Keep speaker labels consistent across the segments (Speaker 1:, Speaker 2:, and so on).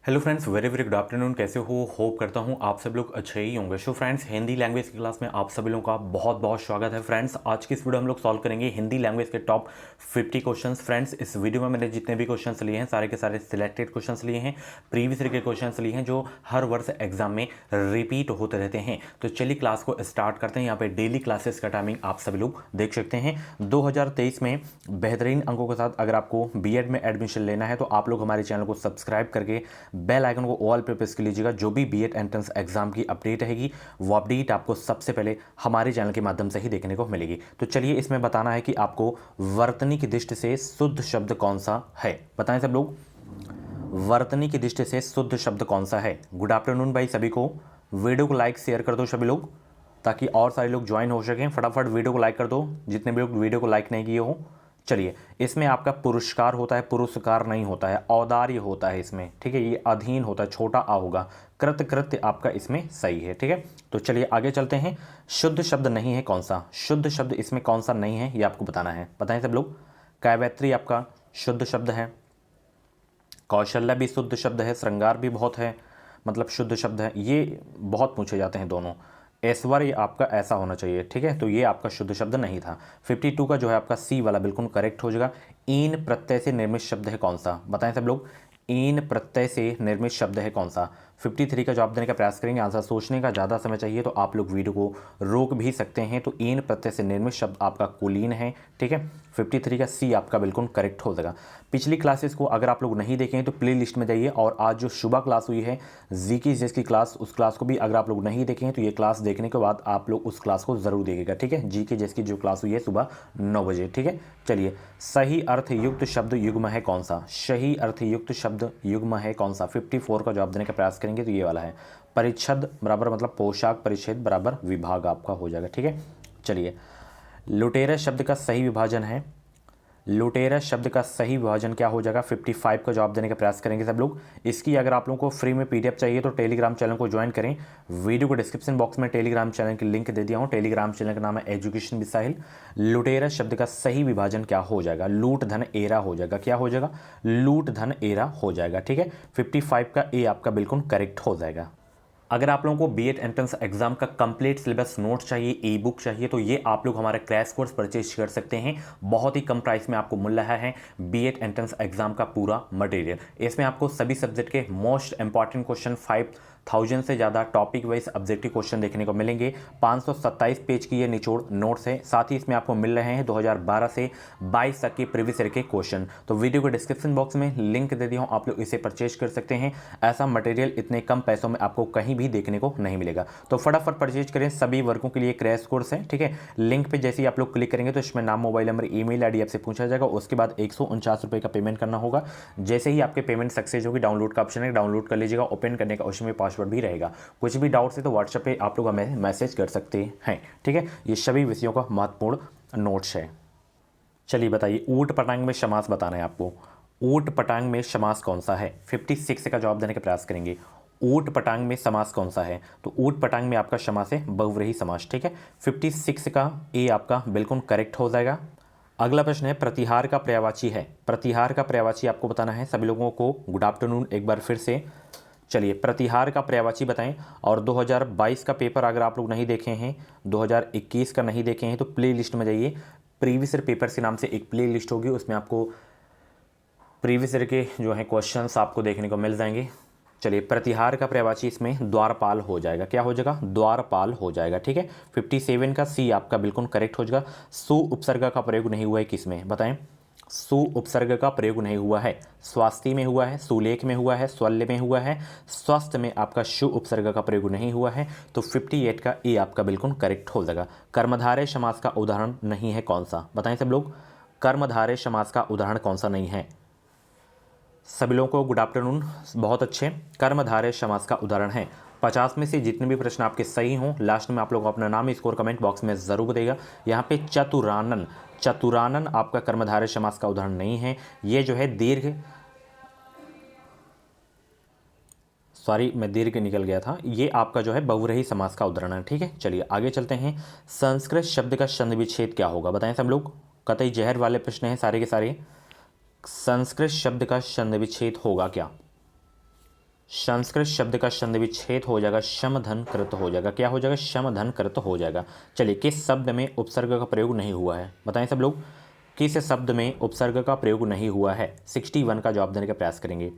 Speaker 1: Hello friends, very very good afternoon. कैसे हो? Hope करता हूँ आप सब लोग अच्छे ही होंगे। सो फ्रेंड्स, हिंदी लैंग्वेज की क्लास में आप सभी लोगों का बहुत बहुत स्वागत है। फ्रेंड्स, आज की इस वीडियो हम लोग सॉल्व करेंगे हिंदी लैंग्वेज के टॉप 50 क्वेश्चंस। फ्रेंड्स, इस वीडियो में मैंने जितने भी क्वेश्चंस लिए हैं सारे के सारे सिलेक्टेड क्वेश्चंस लिए हैं, प्रीवियस ईयर के क्वेश्चंस लिए हैं जो हर वर्ष एग्जाम में रिपीट होते रहते हैं। तो चलिए क्लास को स्टार्ट करते हैं। यहाँ पे डेली क्लासेस का टाइमिंग आप सभी लोग देख सकते हैं। 2023 में बेहतरीन अंकों के साथ अगर आपको बीएड में एडमिशन लेना है तो आप लोग हमारे चैनल को सब्सक्राइब करके बेल आइकन को ऑल पे प्रेस कर लीजिएगा। जो भी बीएड एंट्रेंस एग्जाम की अपडेट रहेगी वो अपडेट आपको सबसे पहले हमारे चैनल के माध्यम से ही देखने को मिलेगी। तो चलिए, इसमें बताना है कि आपको वर्तनी की दृष्टि से शुद्ध शब्द कौन सा है। बताएं सब लोग, वर्तनी की दृष्टि से शुद्ध शब्द कौन सा है। गुड आफ्टरनून भाई सभी को। वीडियो को लाइक शेयर कर दो सभी लोग, ताकि और सारे लोग ज्वाइन हो सकें। फटाफट वीडियो को लाइक कर दो जितने भी लोग वीडियो को लाइक नहीं किए हो। चलिए, इसमें आपका पुरस्कार होता है, पुरस्कार नहीं होता है, औदार्य होता है इसमें, ठीक है। ये अधीन होता है, छोटा आ होगा। कृत कृत्य आपका इसमें सही है, ठीक है। तो चलिए आगे चलते हैं। शुद्ध शब्द नहीं है कौन सा, शुद्ध शब्द इसमें कौन सा नहीं है ये आपको बताना है। बताएं सब लोग। काव्यत्री आपका शुद्ध शब्द है, कौशल्य भी शुद्ध शब्द है, श्रृंगार भी बहुत है, मतलब शुद्ध शब्द है। ये बहुत पूछे जाते हैं दोनों। ऐश्वर्य आपका ऐसा होना चाहिए, ठीक है। तो ये आपका शुद्ध शब्द नहीं था। 52 का जो है आपका सी वाला बिल्कुल करेक्ट हो जाएगा। ईन प्रत्यय से निर्मित शब्द है कौन सा। बताएं सब लोग, ईन प्रत्यय से निर्मित शब्द है कौन सा। 53 का जवाब देने का प्रयास करेंगे। आंसर सोचने का ज़्यादा समय चाहिए तो आप लोग वीडियो को रोक भी सकते हैं। तो ईन प्रत्यय से निर्मित शब्द आपका कुलीन है, ठीक है। 53 का सी आपका बिल्कुल करेक्ट हो जाएगा। पिछली क्लासेस को अगर आप लोग नहीं देखें तो प्ले लिस्ट में जाइए, और आज जो सुबह क्लास हुई है जी की जेस की क्लास, उस क्लास को भी अगर आप लोग नहीं देखें तो ये क्लास देखने के बाद आप लोग उस क्लास को जरूर देखिएगा, ठीक है। जी के जेस की जो क्लास हुई है सुबह 9 बजे, ठीक है। चलिए, सही अर्थ युक्त शब्द युग्म है कौन सा, सही अर्थ युक्त शब्द युग्म है कौन सा। 54 का जवाब देने का प्रयास करेंगे तो ये वाला है। परिच्छद बराबर मतलब पोशाक, परिच्छेद बराबर विभाग आपका हो जाएगा, ठीक है। चलिए, लुटेरा शब्द का सही विभाजन है, लुटेरा शब्द का सही विभाजन क्या हो जाएगा। 55 का जवाब देने का प्रयास करेंगे सब लोग। इसकी अगर आप लोगों को फ्री में पीडीएफ चाहिए तो टेलीग्राम चैनल को ज्वाइन करें। वीडियो को डिस्क्रिप्शन बॉक्स में टेलीग्राम चैनल की लिंक दे दिया हूँ। टेलीग्राम चैनल का नाम है एजुकेशन विद साहिल। लुटेरा शब्द का सही विभाजन क्या हो जाएगा, लूट धन एरा हो जाएगा। क्या हो जाएगा, लूट धन एरा हो जाएगा, ठीक है। 55 का ए आपका बिल्कुल करेक्ट हो जाएगा। अगर आप लोगों को बीएड एंट्रेंस एग्जाम का कंप्लीट सिलेबस नोट चाहिए, ई बुक चाहिए, तो ये आप लोग हमारा क्रैश कोर्स परचेज कर सकते हैं। बहुत ही कम प्राइस में आपको मिल रहा है बीएड एंट्रेंस एग्जाम का पूरा मटेरियल। इसमें आपको सभी सब्जेक्ट के मोस्ट इंपॉर्टेंट क्वेश्चन 5000 से ज़्यादा टॉपिक वाइज ऑब्जेक्टिव क्वेश्चन देखने को मिलेंगे। 527 पेज की ये निचोड़ नोट्स है। साथ ही इसमें आपको मिल रहे हैं 2012 से 22 तक के प्रीवियस ईयर के क्वेश्चन। तो वीडियो को डिस्क्रिप्शन बॉक्स में लिंक दे दिया हूँ, आप लोग इसे परचेज कर सकते हैं। ऐसा मटेरियल इतने कम पैसों में आपको कहीं भी देखने को नहीं मिलेगा। तो फटाफट परचेज करें, सभी वर्गों के लिए क्रैश कोर्स है, ठीक है। लिंक पे जैसे ही आप लोग क्लिक करेंगे तो इसमें नाम, मोबाइल नंबर, ईमेल आईडी आपसे पूछा जाएगा। उसके बाद 149 रुपये का पेमेंट करना होगा। जैसे ही आपके पेमेंट सक्सेस होगी, डाउनलोड का ऑप्शन है, डाउनलोड कर लीजिएगा। ओपन करने का उसमें पासवर्ड भी रहेगा। कुछ भी डाउट्स है तो व्हाट्सएप पे आप लोग हमें मैसेज कर सकते हैं, ठीक है। ये सभी विषयों का महत्वपूर्ण नोट्स है। चलिए बताइए, ऊट पटांग में समास बताना है आपको। ऊट पटांग में समास कौन सा है। 56 का जवाब देने का प्रयास करेंगे। ऊट पटांग में समास कौन सा है, तो ऊट पटांग में आपका समास है बहुव्रीहि समास, ठीक है। 56 का ए आपका बिल्कुल करेक्ट हो जाएगा। अगला प्रश्न है, प्रतिहार का पर्यायवाची है। प्रतिहार का पर्यायवाची आपको बताना है। सभी लोगों को गुड आफ्टरनून एक बार फिर से। चलिए, प्रतिहार का पर्यायवाची बताएं। और 2022 का पेपर अगर आप लोग नहीं देखे हैं, 2021 का नहीं देखे हैं, तो प्ले लिस्ट में जाइए। प्रीवियस ईयर पेपर के नाम से एक प्ले लिस्ट होगी, उसमें आपको प्रीवियस ईयर के जो है क्वेश्चंस आपको देखने को मिल जाएंगे। चलिए, प्रतिहार का पर्यायवाची इसमें द्वारपाल हो जाएगा। क्या हो जाएगा, द्वारपाल हो जाएगा, ठीक है। 57 का सी आपका बिल्कुल करेक्ट हो जाएगा। सु उपसर्ग का प्रयोग नहीं हुआ है किसमें, बताएं। सु उपसर्ग का प्रयोग नहीं हुआ है। स्वास्थ्य में हुआ है, सुलेख में हुआ है, स्वल्य में हुआ है, स्वस्थ में आपका शु उपसर्ग का प्रयोग नहीं हुआ है। तो 58 का ए आपका बिल्कुल करेक्ट हो जाएगा। कर्मधारय समास का उदाहरण नहीं है कौन सा, बताएं सब लोग। कर्मधारय समास का उदाहरण कौन सा नहीं है। सभी लोगों को गुड आफ्टरनून, बहुत अच्छे। कर्मधारय समास का उदाहरण है। 50 में से जितने भी प्रश्न आपके सही हों, लास्ट में आप लोग अपना नाम स्कोर कमेंट बॉक्स में जरूर बताइएगा। यहाँ पे चतुरानन, चतुरानन आपका कर्मधारय समास का उदाहरण नहीं है। ये जो है दीर्घ, सॉरी मैं दीर्घ निकल गया था, ये आपका जो है बहुव्रीहि समास का उदाहरण है, ठीक है। चलिए आगे चलते हैं। संस्कृत शब्द का छंद विच्छेद क्या होगा, बताएं सब लोग। कतई जहर वाले प्रश्न हैं सारे के सारे। संस्कृत शब्द का छंद विच्छेद होगा क्या। संस्कृत शब्द का संधि विच्छेद हो जाएगा, शमधन कृत हो जाएगा। क्या हो जाएगा? शमधन कृत हो जाएगा। चलिए, किस शब्द में उपसर्ग का प्रयोग नहीं हुआ है? बताएं सब लोग, किस शब्द में उपसर्ग का प्रयोग नहीं हुआ है? 61 का जवाब देने का प्रयास करेंगे।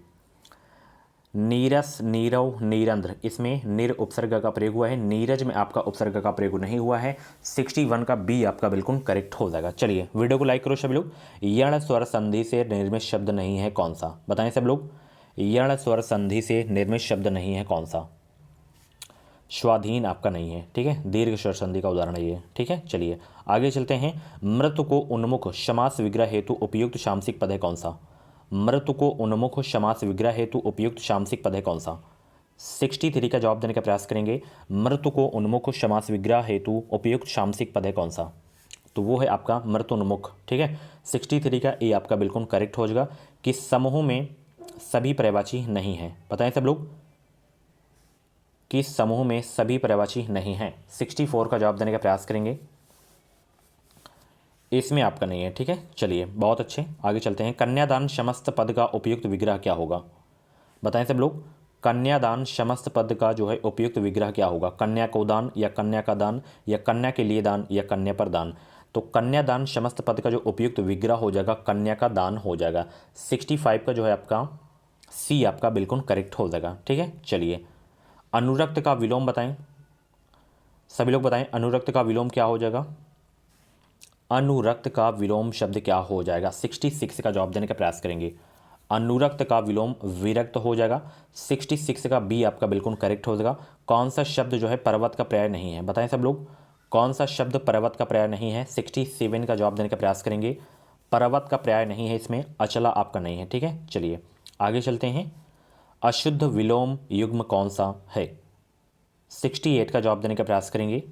Speaker 1: नीरस, नीरव, नीरंध्र, इसमें निर उपसर्ग का प्रयोग हुआ है। नीरज में आपका उपसर्ग का प्रयोग नहीं हुआ है। 61 का बी आपका बिल्कुल करेक्ट हो जाएगा। चलिए, वीडियो को लाइक करो सभी लोग। यण स्वर संधि से निर्मित शब्द नहीं है कौन सा? बताएं सब लोग, यण स्वर संधि से निर्मित शब्द नहीं है कौन सा? स्वाधीन आपका नहीं है, ठीक है। दीर्घ स्वर संधि का उदाहरण है ये, ठीक है। चलिए आगे चलते हैं। मृत्यु को उन्मुख समास विग्रह हेतु उपयुक्त सामसिक पद है कौन सा? मृत्यु को उन्मुख समास विग्रह हेतु उपयुक्त सामसिक पद है कौन सा? 63 का जवाब देने का प्रयास करेंगे। मृत्यु को उन्मुख समास विग्रह हेतु उपयुक्त सामसिक पद है कौन सा? तो वो है आपका मृत्युन्मुख, ठीक है। 63 का ए आपका बिल्कुल करेक्ट हो जाएगा कि समूह में सभी पर्यायवाची नहीं है। बताएं सब लोग, कि समूह में सभी पर्यायवाची नहीं हैं। 64 का जवाब देने का प्रयास करेंगे। इसमें आपका नहीं है, ठीक है। चलिए बहुत अच्छे, आगे चलते हैं। कन्यादान समस्त पद का उपयुक्त विग्रह क्या होगा? बताएं सब लोग, कन्यादान समस्त पद का जो है उपयुक्त विग्रह क्या होगा? कन्या को दान, या कन्या का दान, या कन्या के लिए दान, या कन्या पर दान। तो कन्यादान समस्त पद का जो उपयुक्त विग्रह हो जाएगा कन्या का दान हो जाएगा। 65 का जो है आपका सी आपका बिल्कुल करेक्ट हो जाएगा, ठीक है। चलिए, अनुरक्त का विलोम बताएं सभी लोग, बताएं अनुरक्त का विलोम क्या हो जाएगा? अनुरक्त का विलोम शब्द क्या हो जाएगा? 66 का जवाब देने का प्रयास करेंगे। अनुरक्त का विलोम विरक्त हो जाएगा। 66 का बी आपका बिल्कुल करेक्ट हो जाएगा। कौन सा शब्द जो है पर्वत का पर्याय नहीं है? बताएं सब लोग, कौन सा शब्द पर्वत का पर्याय नहीं है? 67 का जवाब देने का प्रयास करेंगे। पर्वत का पर्याय नहीं है इसमें, अचला आपका नहीं है, ठीक है। चलिए आगे चलते हैं। अशुद्ध विलोम युग्म कौन सा है? 68 का जवाब देने का प्रयास करेंगे।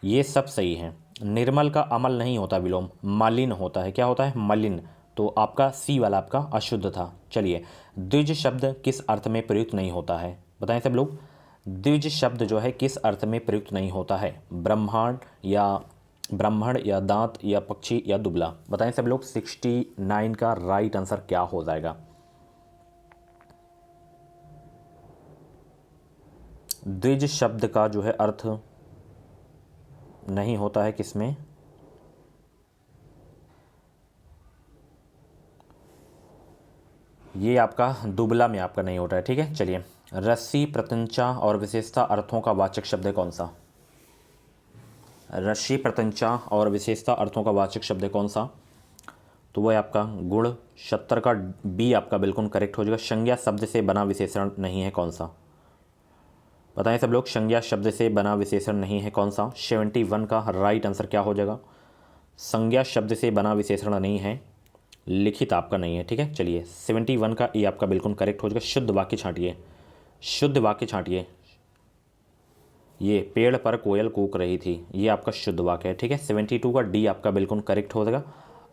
Speaker 1: ये सब सही है। निर्मल का अमल नहीं होता विलोम, मलिन होता है। क्या होता है? मलिन। तो आपका सी वाला आपका अशुद्ध था। चलिए, द्विज शब्द किस अर्थ में प्रयुक्त नहीं होता है? बताएं सब लोग, द्विज शब्द जो है किस अर्थ में प्रयुक्त नहीं होता है? ब्राह्मण या दांत या पक्षी या दुबला। बताएं सब लोग, 69 का राइट आंसर क्या हो जाएगा? द्विज शब्द का जो है अर्थ नहीं होता है किसमें? ये आपका दुबला में आपका नहीं होता है, ठीक है। चलिए, रस्सी, प्रत्यंचा और विशेषता अर्थों का वाचक शब्द है कौन सा? रस्सी, प्रत्यंचा और विशेषता अर्थों का वाचक शब्द है कौन सा? तो वो है आपका गुण। 70 का बी आपका बिल्कुल करेक्ट हो जाएगा। संज्ञा शब्द से बना विशेषण नहीं है कौन सा? बताएं सब लोग, संज्ञा शब्द से बना विशेषण नहीं है कौन सा? 71 का राइट आंसर क्या हो जाएगा? संज्ञा शब्द से बना विशेषण नहीं है, लिखित आपका नहीं है, ठीक है। चलिए, 71 का ए आपका बिल्कुल करेक्ट हो जाएगा। शुद्ध वाक्य छांटिए, शुद्ध वाक्य छांटिए। ये पेड़ पर कोयल कूक रही थी, ये आपका शुद्ध वाक्य है, ठीक है। 72 का डी आपका बिल्कुल करेक्ट हो जाएगा।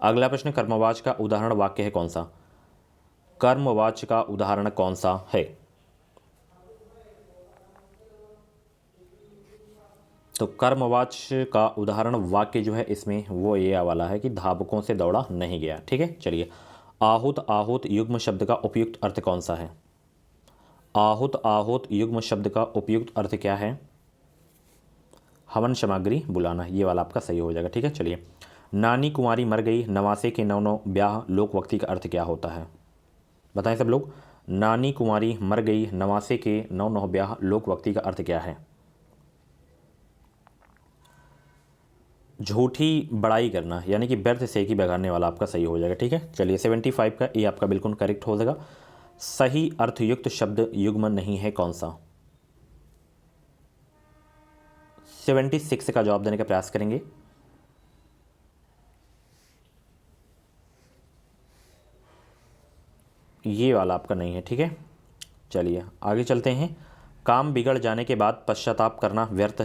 Speaker 1: अगला प्रश्न, कर्मवाच का उदाहरण वाक्य है कौन सा? कर्मवाच का उदाहरण कौन सा है? तो कर्मवाच का उदाहरण वाक्य जो है इसमें वो ये वाला है कि धावकों से दौड़ा नहीं गया, ठीक है। चलिए, आहूत, आहूत युग्म शब्द का उपयुक्त अर्थ कौन सा है? आहूत, आहूत युग्म शब्द का उपयुक्त अर्थ क्या है? हवन सामग्री बुलाना, ये वाला आपका सही हो जाएगा, ठीक है। चलिए, नानी कुंवारी मर गई, नवासे के नौ नौ ब्याह लोकवक्ति का अर्थ क्या होता है? बताएं सब लोग, नानी कुंवारी मर गई, नवासे के नौ नौ ब्याह लोकवक्ति का अर्थ क्या है? झूठी बड़ाई करना, यानी कि व्यर्थ सेकी बगाड़ने वाला आपका सही हो जाएगा, ठीक है। चलिए, 75 का ए आपका बिल्कुल करेक्ट हो जाएगा। सही अर्थयुक्त शब्द युग्म नहीं है कौन सा? 76 का जवाब देने का प्रयास करेंगे। ये वाला आपका नहीं है, ठीक है। चलिए आगे चलते हैं। काम बिगड़ जाने के बाद पश्चाताप करना व्यर्थ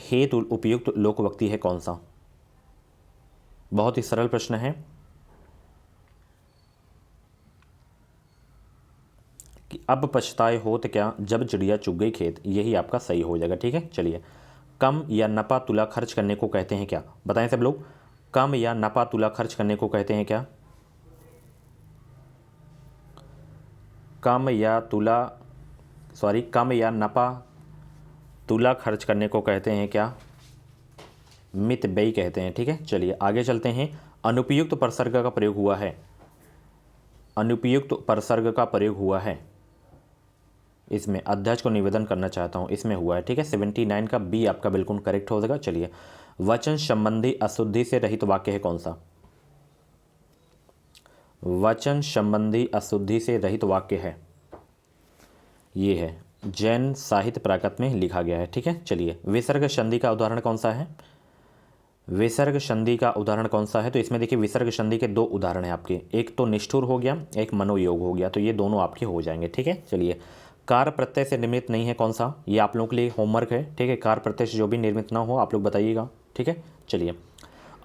Speaker 1: हेतु उपयुक्त लोकवक्ति है कौन सा? बहुत ही सरल प्रश्न है कि अब पछताए होत क्या जब चिड़िया चुग गई खेत, यही आपका सही हो जाएगा, ठीक है। चलिए, कम या नपा तुला खर्च करने को कहते हैं क्या? बताएं सब लोग, कम या नपा तुला खर्च करने को कहते हैं क्या? कम या नफा तुला खर्च करने को कहते हैं क्या? मितव्ययी कहते हैं। ठीक है, चलिए आगे चलते हैं। अनुपयुक्त उपसर्ग का प्रयोग हुआ है। अनुपयुक्त उपसर्ग का प्रयोग हुआ है इसमें, अध्यक्ष को निवेदन करना चाहता हूं, इसमें हुआ है। ठीक है, 79 का बी आपका बिल्कुल करेक्ट हो जाएगा। चलिए, वचन संबंधी अशुद्धि से रहित वाक्य है कौन सा? वचन संबंधी अशुद्धि से रहित वाक्य है, ये है, जैन साहित्य प्राकृत में लिखा गया है। ठीक है, चलिए, विसर्ग संधि का उदाहरण कौन सा है? विसर्ग संधि का उदाहरण कौन सा है? तो इसमें देखिए विसर्ग संधि के दो उदाहरण हैं आपके, एक तो निष्ठुर हो गया, एक मनोयोग हो गया, तो ये दोनों आपके हो जाएंगे। ठीक है, चलिए, कार प्रत्यय से निर्मित नहीं है कौन सा? ये आप लोगों के लिए होमवर्क है। ठीक है, कार प्रत्यय से जो भी निर्मित ना हो आप लोग बताइएगा। ठीक है, चलिए,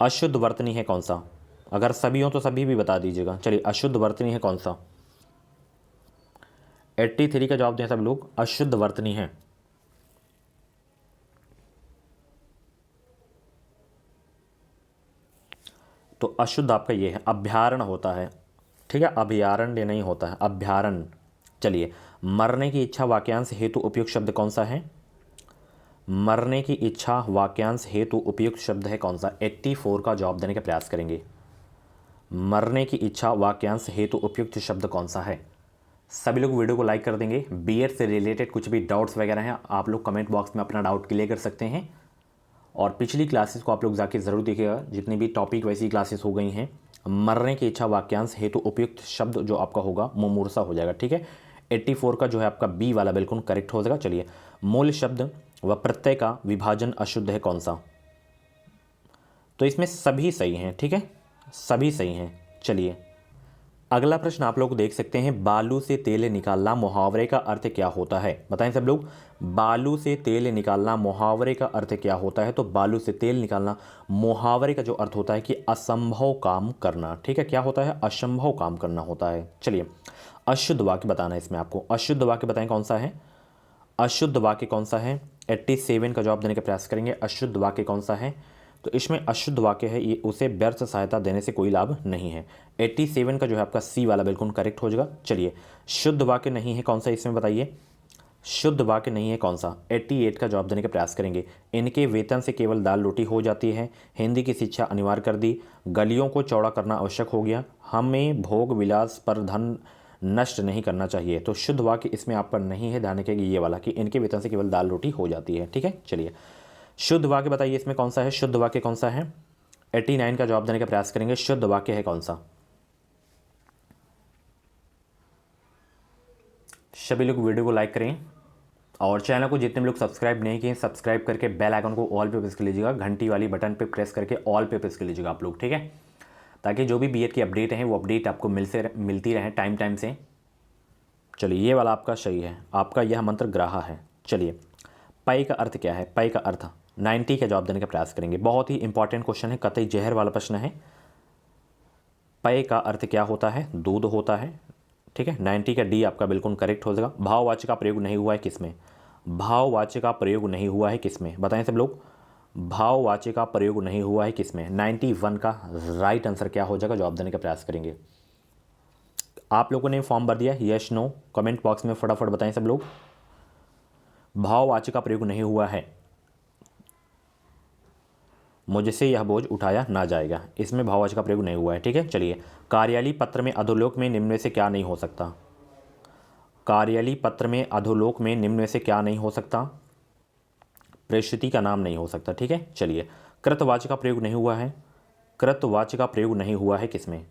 Speaker 1: अशुद्ध वर्तनी है कौन सा? अगर सभी हो तो सभी भी बता दीजिएगा। चलिए, अशुद्ध वर्तनी है कौन सा? 83 का जवाब दें सब लोग, अशुद्ध वर्तनी है। तो अशुद्ध आपका ये है, अभ्यारण होता है। ठीक है, अभ्यारण्य नहीं होता है, अभ्यारण। चलिए, मरने की इच्छा वाक्यांश हेतु उपयुक्त शब्द कौन सा है? मरने की इच्छा वाक्यांश हेतु उपयुक्त शब्द है कौन सा? 84 का जवाब देने का प्रयास करेंगे। मरने की इच्छा वाक्यांश हेतु उपयुक्त शब्द कौन सा है? सभी लोग वीडियो को लाइक कर देंगे। बीएड से रिलेटेड कुछ भी डाउट्स वगैरह हैं आप लोग कमेंट बॉक्स में अपना डाउट क्लियर कर सकते हैं, और पिछली क्लासेस को आप लोग जाके ज़रूर देखिएगा, जितनी भी टॉपिक वैसी क्लासेस हो गई हैं। मरने की इच्छा वाक्यांश हेतु उपयुक्त शब्द जो आपका होगा मुमूर्षा हो जाएगा। ठीक है, 84 का जो है आपका बी वाला बिल्कुल करेक्ट हो जाएगा। चलिए, मूल शब्द व प्रत्यय का विभाजन अशुद्ध है कौन सा? तो इसमें सभी सही हैं। ठीक है, सभी सही हैं। चलिए, अगला प्रश्न आप लोग देख सकते हैं, बालू से तेल निकालना मुहावरे का अर्थ क्या होता है? बताएं सब लोग, बालू से तेल निकालना मुहावरे का अर्थ क्या होता है? तो बालू से तेल निकालना मुहावरे का जो अर्थ होता है कि असंभव काम करना। ठीक है, क्या होता है? असंभव काम करना होता है। चलिए, अशुद्ध वाक्य बताना है इसमें आपको। अशुद्ध वाक्य बताएं कौन सा है? अशुद्ध वाक्य कौन सा है? 87 का जवाब देने का प्रयास करेंगे। अशुद्ध वाक्य कौन सा है? तो इसमें अशुद्ध वाक्य है ये, उसे व्यर्थ सहायता देने से कोई लाभ नहीं है। 87 का जो है आपका सी वाला बिल्कुल करेक्ट हो जाएगा। चलिए, शुद्ध वाक्य नहीं है कौन सा इसमें बताइए? शुद्ध वाक्य नहीं है कौन सा? 88 का जवाब देने का प्रयास करेंगे। इनके वेतन से केवल दाल रोटी हो जाती है, हिंदी की शिक्षा अनिवार्य कर दी, गलियों को चौड़ा करना आवश्यक हो गया, हमें भोग विलास पर धन नष्ट नहीं करना चाहिए। तो शुद्ध वाक्य इसमें आपका नहीं है, ध्यान रखिएगा ये वाला कि इनके वेतन से केवल दाल रोटी हो जाती है। ठीक है, चलिए, शुद्ध वाक्य बताइए इसमें कौन सा है? शुद्ध वाक्य कौन सा है? 89 का जवाब देने का प्रयास करेंगे। शुद्ध वाक्य है कौन सा? सभी लोग वीडियो को लाइक करें, और चैनल को जितने लोग सब्सक्राइब नहीं किए सब्सक्राइब करके बेल आइकन को ऑल पे प्रेस कर लीजिएगा, घंटी वाली बटन पे प्रेस करके ऑल पे प्रेस कर लीजिएगा आप लोग। ठीक है, ताकि जो भी बीएड की अपडेट है वो अपडेट आपको मिलती रहे टाइम से। चलिए, ये वाला आपका सही है, आपका यह मंत्र ग्राहा है। चलिए, पय का अर्थ क्या है? पय का अर्थ 90 का जवाब देने का प्रयास करेंगे। बहुत ही इंपॉर्टेंट क्वेश्चन है, कतई जहर वाला प्रश्न है। पय का अर्थ क्या होता है? दूध होता है। ठीक है, 90 का डी आपका बिल्कुल करेक्ट हो जाएगा। भाववाचक का प्रयोग नहीं हुआ है किसमें? भाववाचक का प्रयोग नहीं हुआ है किसमें? बताएं सब लोग, भाववाचक का प्रयोग नहीं हुआ है किसमें? 91 का राइट आंसर क्या हो जाएगा? जवाब देने का प्रयास करेंगे। आप लोगों ने फॉर्म भर दिया, यस नो? कमेंट बॉक्स में फटाफट बताएं सब लोग। भाववाचक का प्रयोग नहीं हुआ है, मुझसे यह बोझ उठाया ना जाएगा, इसमें भाववाचक का प्रयोग नहीं हुआ है। ठीक है, चलिए, कार्यालय पत्र में अधोलोक में निम्न में से क्या नहीं हो सकता? कार्यालय पत्र में अधोलोक में निम्न में से क्या नहीं हो सकता? प्रेषित का नाम नहीं हो सकता। ठीक है, चलिए, कृतवाचक का प्रयोग नहीं हुआ है। कृतवाचक का प्रयोग नहीं हुआ है किसमें?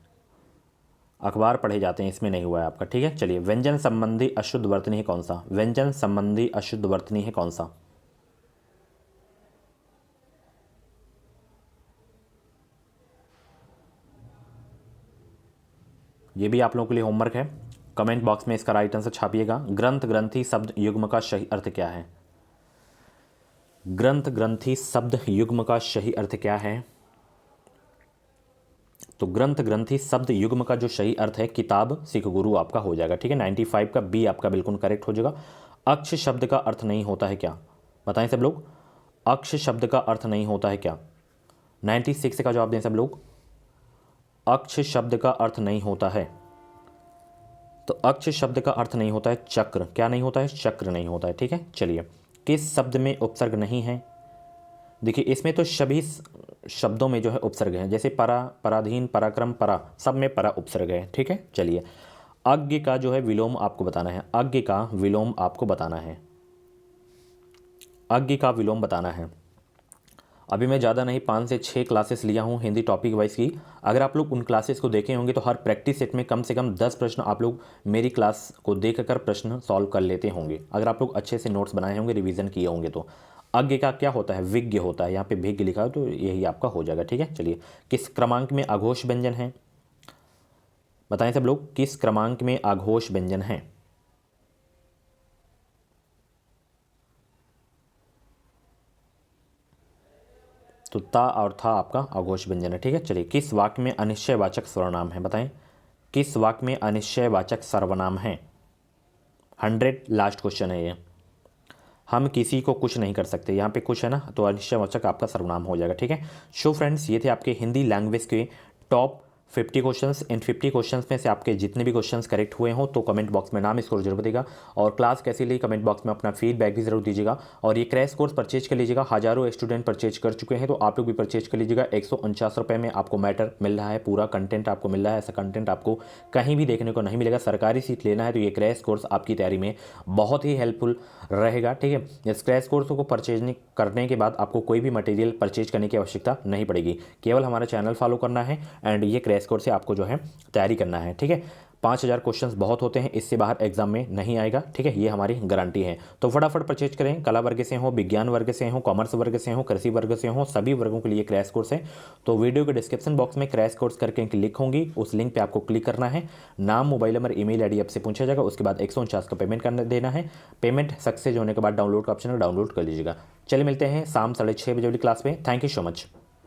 Speaker 1: अखबार पढ़े जाते हैं, इसमें नहीं हुआ है आपका। ठीक है, चलिए, व्यंजन संबंधी अशुद्ध वर्तनी है कौन सा? व्यंजन संबंधी अशुद्ध वर्तनी है कौन सा? ये भी आप लोगों के लिए होमवर्क है, कमेंट बॉक्स में इसका राइट आंसर छापिएगा। ग्रंथ ग्रंथि शब्द युग्म का सही अर्थ क्या है? ग्रंथ ग्रंथि शब्द युग्म का सही अर्थ क्या है? तो ग्रंथ ग्रंथि शब्द युग्म का जो सही अर्थ है किताब सिख गुरु आपका हो जाएगा। ठीक है, 95 का बी आपका बिल्कुल करेक्ट हो जाएगा। अक्ष शब्द का अर्थ नहीं होता है क्या? बताएं सब लोग, अक्ष शब्द का अर्थ नहीं होता है क्या? 96 का जवाब दें सब लोग। अक्ष शब्द का अर्थ नहीं होता है तो अक्ष शब्द का अर्थ नहीं होता है चक्र, क्या नहीं होता है, चक्र नहीं होता है, ठीक है। चलिए, किस शब्द में उपसर्ग नहीं है? देखिए इसमें तो सभी शब्दों में जो है उपसर्ग है, जैसे परा, पराधीन, पराक्रम, परा, सब में परा उपसर्ग है, ठीक है। चलिए, अज्ञ का जो है विलोम आपको बताना है, अज्ञ का विलोम आपको बताना है, अज्ञ का विलोम बताना है। अभी मैं ज़्यादा नहीं 5 से 6 क्लासेस लिया हूँ हिंदी टॉपिक वाइज की। अगर आप लोग उन क्लासेस को देखे होंगे तो हर प्रैक्टिस सेट में कम से कम 10 प्रश्न आप लोग मेरी क्लास को देखकर प्रश्न सॉल्व कर लेते होंगे, अगर आप लोग अच्छे से नोट्स बनाए होंगे, रिवीजन किए होंगे तो। अज्ञ का क्या होता है, विज्ञ होता है, यहाँ पे विज्ञ लिखा है तो यही आपका हो जाएगा, ठीक है। चलिए, किस क्रमांक में अघोष व्यंजन है? बताएं सब लोग, किस क्रमांक में अघोष व्यंजन है? तो ता और था आपका अघोष व्यंजन है, ठीक है। चलिए, किस वाक्य में अनिश्चयवाचक सर्वनाम है? बताएं, किस वाक्य में अनिश्चयवाचक सर्वनाम है? 100 लास्ट क्वेश्चन है ये। हम किसी को कुछ नहीं कर सकते, यहाँ पे कुछ है ना, तो अनिश्चयवाचक आपका सर्वनाम हो जाएगा, ठीक है। सो फ्रेंड्स, ये थे आपके हिंदी लैंग्वेज के टॉप 50 क्वेश्चंस। इन 50 क्वेश्चंस में से आपके जितने भी क्वेश्चंस करेक्ट हुए हो तो कमेंट बॉक्स में नाम स्कोर जरूर देगा, और क्लास कैसी लगी कमेंट बॉक्स में अपना फीडबैक भी जरूर दीजिएगा। और ये क्रैश कोर्स परचेज कर लीजिएगा, हज़ारों स्टूडेंट परचेज कर चुके हैं, तो आप लोग भी परचेज कर लीजिएगा। 149 रुपये में आपको मैटर मिल रहा है, पूरा कंटेंट आपको मिल रहा है। ऐसा कंटेंट आपको कहीं भी देखने को नहीं मिलेगा। सरकारी सीट लेना है तो ये क्रैश कोर्स आपकी तैयारी में बहुत ही हेल्पफुल रहेगा, ठीक है। इस क्रैश कोर्स को परचेज करने के बाद आपको कोई भी मटेरियल परचेज करने की आवश्यकता नहीं पड़ेगी, केवल हमारा चैनल फॉलो करना है एंड ये क्रैश कोर्स से आपको जो है तैयारी करना है, ठीक है। 5000 क्वेश्चंस बहुत होते हैं, इससे बाहर एग्जाम में नहीं आएगा, ठीक है, ये हमारी गारंटी है। तो फटाफट परचेज करें, कला वर्ग से हो, विज्ञान वर्ग से हो, कॉमर्स वर्ग से हो, कृषि वर्ग से हो, सभी वर्गों के लिए क्रैश कोर्स है। तो वीडियो के डिस्क्रिप्शन बॉक्स में क्रैश कोर्स करके लिंक होंगी, उस लिंक पे आपको क्लिक करना है। नाम, मोबाइल नंबर, ईमेल आईडी आपसे पूछा जाएगा, उसके बाद 149 का पेमेंट करना देना है। पेमेंट सक्सेस होने के बाद डाउनलोड का ऑप्शन है, डाउनलोड कर लीजिएगा। चलिए मिलते हैं शाम 6:30 बजे वाली क्लास में। Thank you so much.